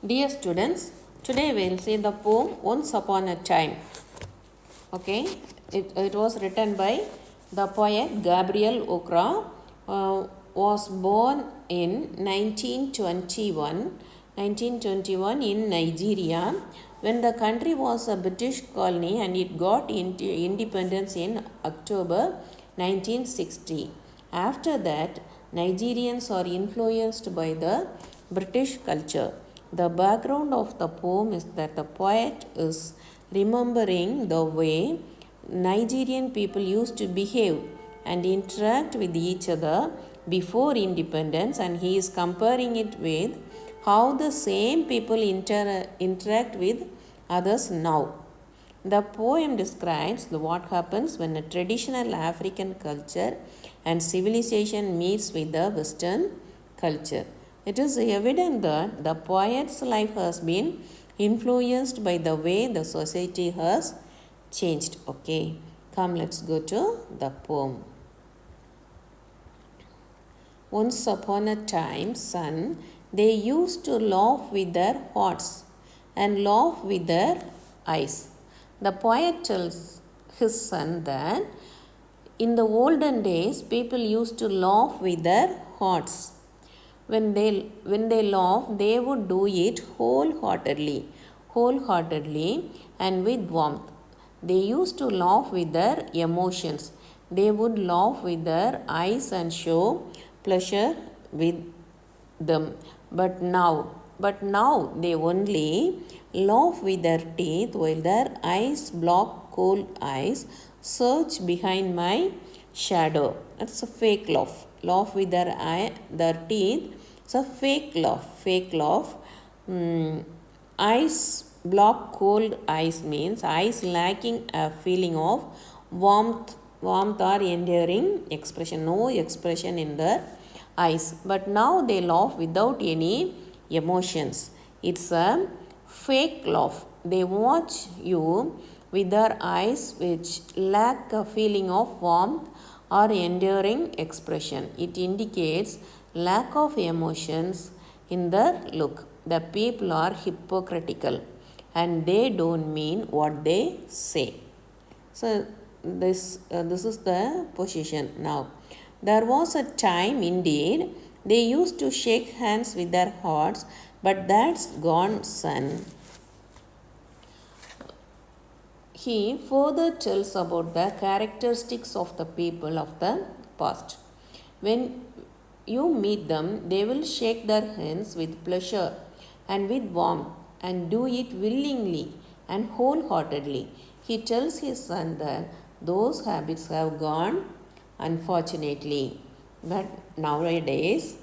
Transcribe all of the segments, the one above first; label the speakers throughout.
Speaker 1: Dear students, today we will see the poem Once Upon a Time. Okay, it was written by the poet Gabriel Okra. Was born in 1921 in Nigeria when the country was a British colony and it got independence in October 1960. After that, Nigerians are influenced by the British culture. The background of the poem is that the poet is remembering the way Nigerian people used to behave and interact with each other before independence, and he is comparing it with how the same people interact with others now. The poem describes what happens when a traditional African culture and civilization meets with the Western culture. It is evident that the poet's life has been influenced by the way the society has changed. Okay, come, let's go to the poem. Once upon a time, son, they used to laugh with their hearts and laugh with their eyes. The poet tells his son that in the olden days, people used to laugh with their hearts. When they laugh, they would do it wholeheartedly and with warmth. They used to laugh with their emotions. They would laugh with their eyes and show pleasure with them. But now they only laugh with their teeth while their eyes block cold eyes, search behind my shadow. That's a fake laugh. Laugh with their teeth. It's a fake laugh. Eyes block cold eyes means eyes lacking a feeling of warmth or enduring expression. No expression in their eyes. But now they laugh without any emotions. It's a fake laugh. They watch you with their eyes which lack a feeling of warmth or enduring expression. It indicates lack of emotions in their look. The people are hypocritical and they don't mean what they say. So this is the position now. There was a time indeed they used to shake hands with their hearts, but that's gone, son. He further tells about the characteristics of the people of the past. When you meet them, they will shake their hands with pleasure and with warmth and do it willingly and wholeheartedly. He tells his son that those habits have gone, unfortunately. But nowadays,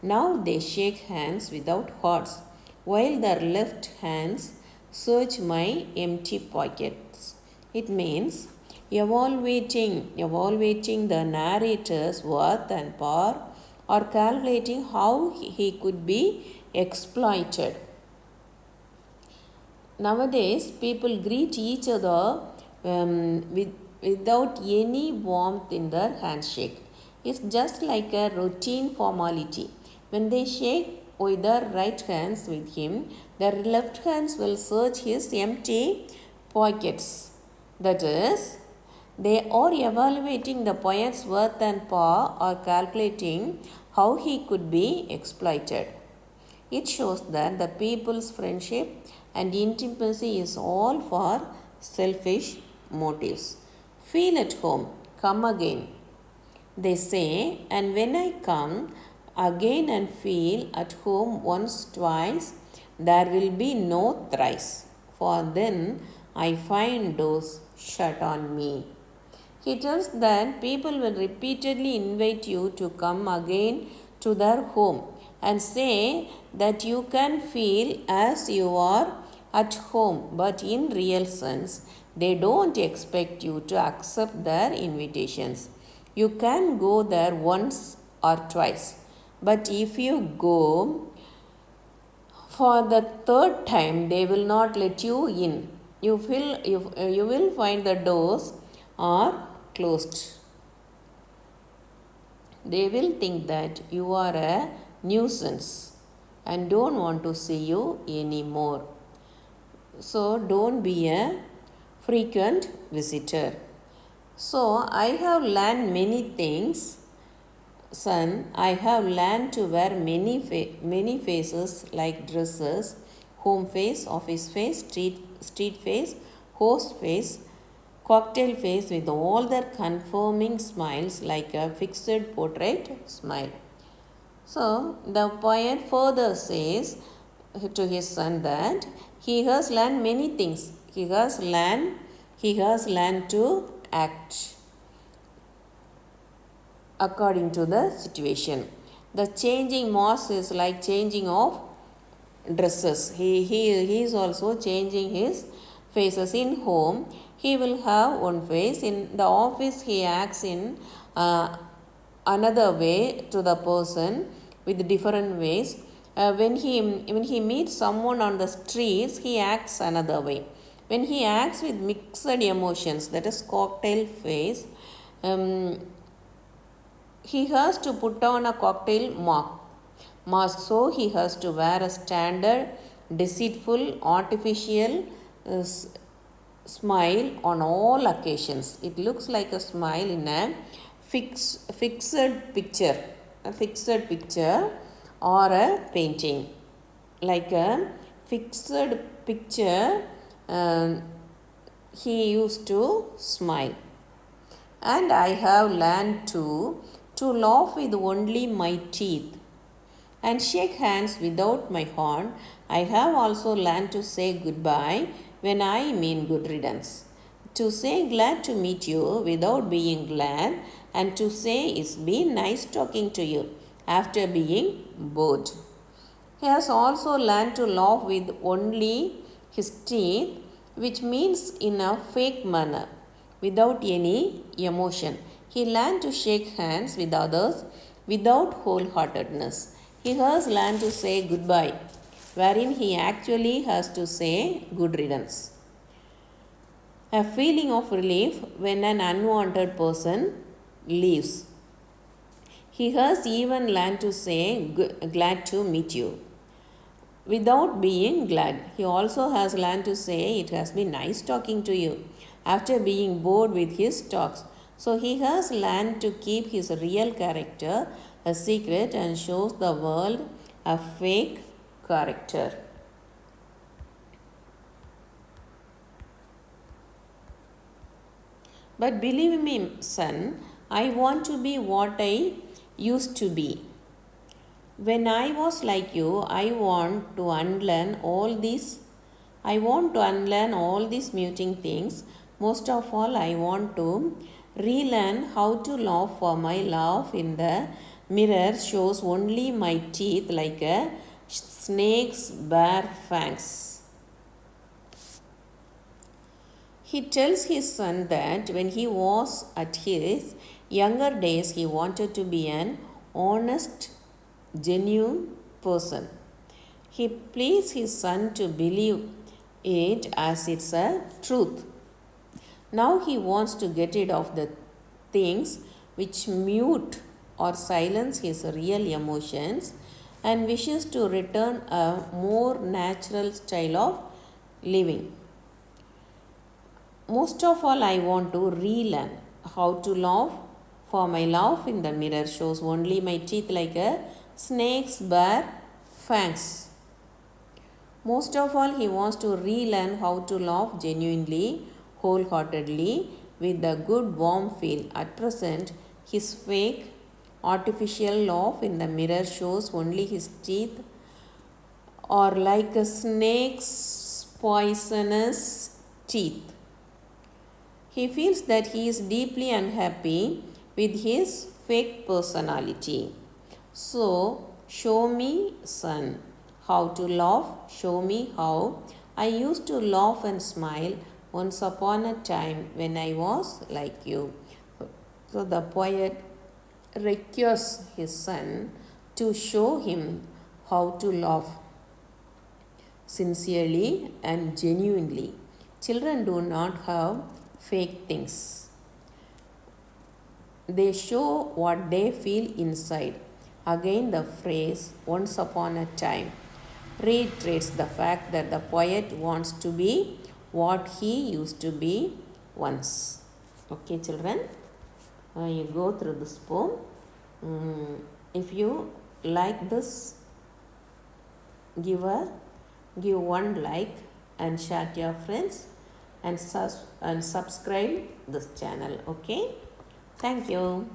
Speaker 1: now they shake hands without hearts, while their left hands search my empty pockets. It means evaluating the narrator's worth and power, or calculating how he could be exploited. Nowadays, people greet each other without any warmth in their handshake. It's just like a routine formality. When they shake with their right hands with him, their left hands will search his empty pockets. That is, they are evaluating the poet's worth and power, or calculating how he could be exploited. It shows that the people's friendship and intimacy is all for selfish motives. Feel at home, come again, they say, and when I come again and feel at home once, twice, there will be no thrice, for then I find doors shut on me. He tells that people will repeatedly invite you to come again to their home and say that you can feel as you are at home, but in real sense, they don't expect you to accept their invitations. You can go there once or twice, but if you go for the third time, they will not let you in. You will find the doors are closed. They will think that you are a nuisance. and don't want to see you anymore. So don't be a frequent visitor. So I have learned many things, son. I have learned to wear many faces like dresses: home face, office face, street face, host face, cocktail face, with all their confirming smiles like a fixed portrait smile. So the poet further says to his son that he has learned many things. He has learned to act according to the situation. The changing mask is like changing of dresses. He is also changing his faces. In home, he will have one face. In the office, he acts in uh, another way to the person with different ways. When he meets someone on the streets, he acts another way. When he acts with mixed emotions, that is cocktail face, um, he has to put on a cocktail mask. So he has to wear a standard, deceitful, artificial smile on all occasions. It looks like a smile in a fixed picture or a painting. Like a fixed picture, he used to smile. And I have learned to laugh with only my teeth and shake hands without my horn. I have also learned to say goodbye when I mean good riddance. To say glad to meet you without being glad, and to say it's been nice talking to you after being bored. He has also learned to laugh with only his teeth, which means in a fake manner, without any emotion. He learned to shake hands with others without wholeheartedness. He has learned to say goodbye, wherein he actually has to say good riddance. A feeling of relief when an unwanted person leaves. He has even learned to say glad to meet you without being glad. He also has learned to say it has been nice talking to you after being bored with his talks. So he has learned to keep his real character a secret and shows the world a fake character. But believe me, son, I want to be what I used to be. When I was like you, I want to unlearn all these muting things. Most of all, I want to relearn how to laugh, for my laugh in the mirror shows only my teeth like a snake's bare fangs. He tells his son that when he was at his younger days, he wanted to be an honest, genuine person. He pleads his son to believe it as it's a truth. Now he wants to get rid of the things which mute or silence his real emotions, and wishes to return a more natural style of living. Most of all, I want to relearn how to laugh, for my laugh in the mirror shows only my teeth like a snake's bare fangs. Most of all, he wants to relearn how to laugh genuinely, wholeheartedly, with a good warm feel. At present, his fake, artificial laugh in the mirror shows only his teeth are like a snake's poisonous teeth. He feels that he is deeply unhappy with his fake personality. So, show me, son, how to laugh. Show me how I used to laugh and smile once upon a time when I was like you. So, the poet requests his son to show him how to laugh sincerely and genuinely. Children do not have fake things. They show what they feel inside. Again, the phrase once upon a time. reiterates the fact that the poet wants to be what he used to be once. Okay, children, you go through this poem. If you like this, give one like and share to your friends and subscribe this channel. Okay, thank you.